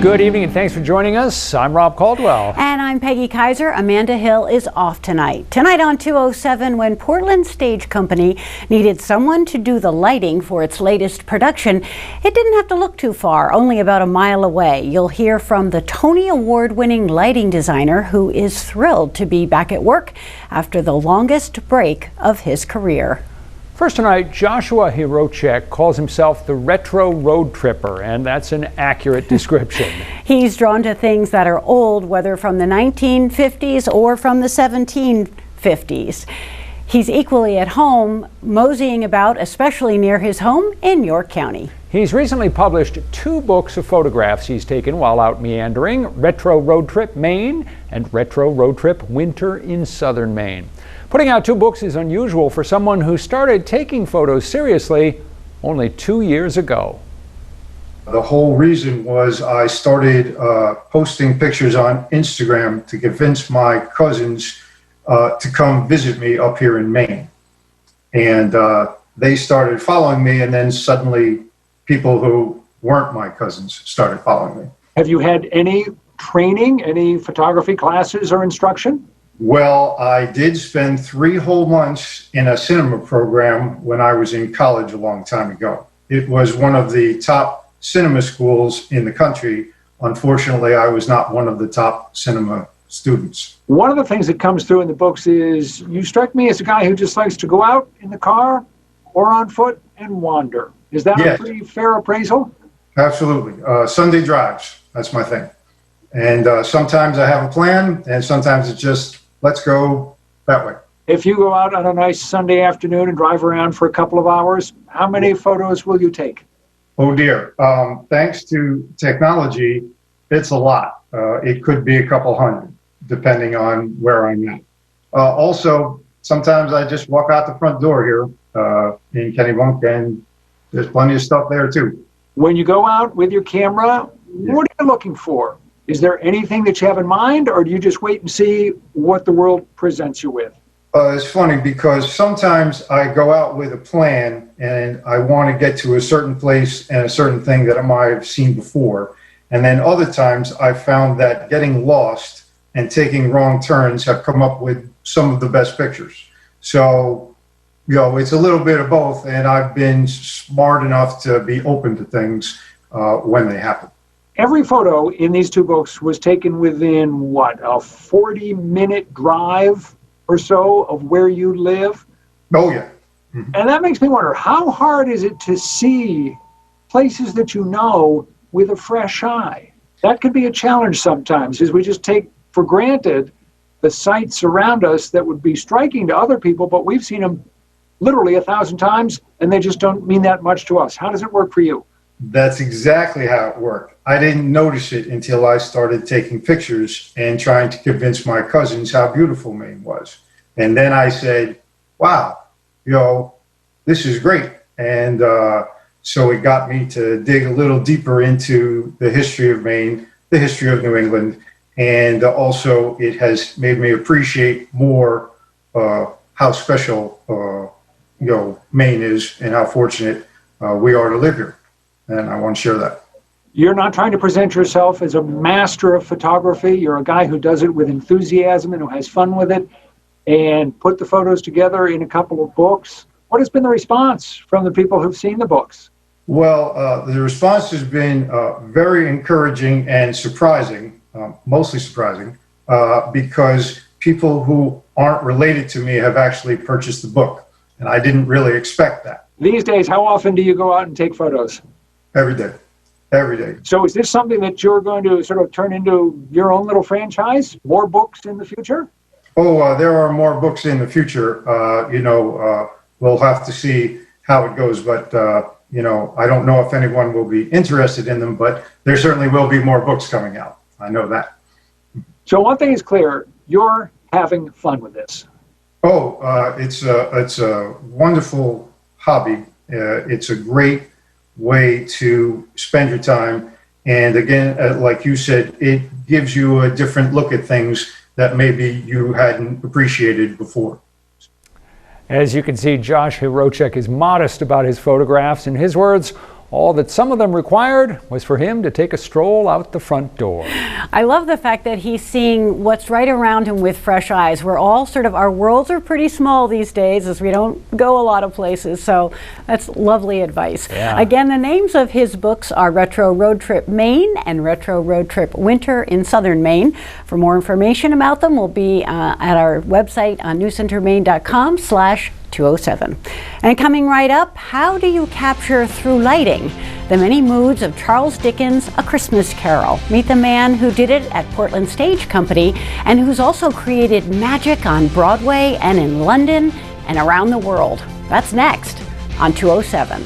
Good evening and thanks for joining us. I'm Rob Caldwell. And I'm Peggy Kaiser. Amanda Hill is off tonight. Tonight on 207, when Portland Stage Company needed someone to do the lighting for its latest production, it didn't have to look too far, only about a mile away. You'll hear from the Tony Award-winning lighting designer who is thrilled to be back at work after the longest break of his career. First tonight, Joshua Hrehovcik calls himself the retro road tripper, and that's an accurate description. He's drawn to things that are old, whether from the 1950s or from the 1750s. He's equally at home, moseying about, especially near his home in York County. He's recently published 2 books of photographs he's taken while out meandering, Retro Road Trip Maine and Retro Road Trip Winter in Southern Maine. Putting out 2 books is unusual for someone who started taking photos seriously only 2 years ago. The whole reason was I started posting pictures on Instagram to convince my cousins to come visit me up here in Maine. And they started following me, and then suddenly people who weren't my cousins started following me. Have you had any training, any photography classes or instruction? Well, I did spend 3 whole months in a cinema program when I was in college a long time ago. It was one of the top cinema schools in the country. Unfortunately, I was not one of the top cinema students. One of the things that comes through in the books is you strike me as a guy who just likes to go out in the car or on foot and wander. Is that Yes. a pretty fair appraisal? Absolutely. Sunday drives, that's my thing. And sometimes I have a plan, and sometimes it's just, let's go that way. If you go out on a nice Sunday afternoon and drive around for a couple of hours, how many photos will you take? Oh dear. Thanks to technology, it's a lot. It could be a couple hundred, depending on where I'm at. Also, sometimes I just walk out the front door here in Kennebunk, and there's plenty of stuff there too. When you go out with your camera, what are you looking for? Is there anything that you have in mind, or do you just wait and see what the world presents you with? It's funny because sometimes I go out with a plan and I want to get to a certain place and a certain thing that I might have seen before. And then other times I found that getting lost and taking wrong turns have come up with some of the best pictures. So, you know, it's a little bit of both, and I've been smart enough to be open to things when they happen. Every photo in these 2 books was taken within, what, a 40-minute drive or so of where you live? Oh, yeah. Mm-hmm. And that makes me wonder, how hard is it to see places that you know with a fresh eye? That could be a challenge sometimes, as we just take for granted the sights around us that would be striking to other people, but we've seen them literally 1,000 times, and they just don't mean that much to us. How does it work for you? That's exactly how it worked. I didn't notice it until I started taking pictures and trying to convince my cousins how beautiful Maine was. And then I said, wow, you know, this is great. And so it got me to dig a little deeper into the history of Maine, the history of New England, and also it has made me appreciate more how special, you know, Maine is and how fortunate we are to live here. And I want to share that. You're not trying to present yourself as a master of photography. You're a guy who does it with enthusiasm and who has fun with it, and put the photos together in a couple of books. What has been the response from the people who've seen the books? Well, the response has been very encouraging and surprising, mostly surprising, because people who aren't related to me have actually purchased the book, and I didn't really expect that. These days, how often do you go out and take photos? Every day. Every day. So is this something that you're going to sort of turn into your own little franchise? More books in the future? Oh, there are more books in the future. You know, we'll have to see how it goes, but you know, I don't know if anyone will be interested in them, but there certainly will be more books coming out. I know that. So one thing is clear, you're having fun with this. Oh, it's a wonderful hobby. It's a great way to spend your time. And again, like you said, it gives you a different look at things that maybe you hadn't appreciated before. As you can see, Josh Hrehovcik is modest about his photographs. In his words, All that some of them required was for him to take a stroll out the front door. I love the fact that he's seeing what's right around him with fresh eyes. We're all our worlds are pretty small these days as we don't go a lot of places. So that's lovely advice. Yeah. Again, the names of his books are Retro Road Trip Maine and Retro Road Trip Winter in Southern Maine. For more information about them, we'll be at our website on newcentermaine.com/207. And coming right up, how do you capture through lighting the many moods of Charles Dickens' A Christmas Carol? Meet the man who did it at Portland Stage Company and who's also created magic on Broadway and in London and around the world. That's next on 207.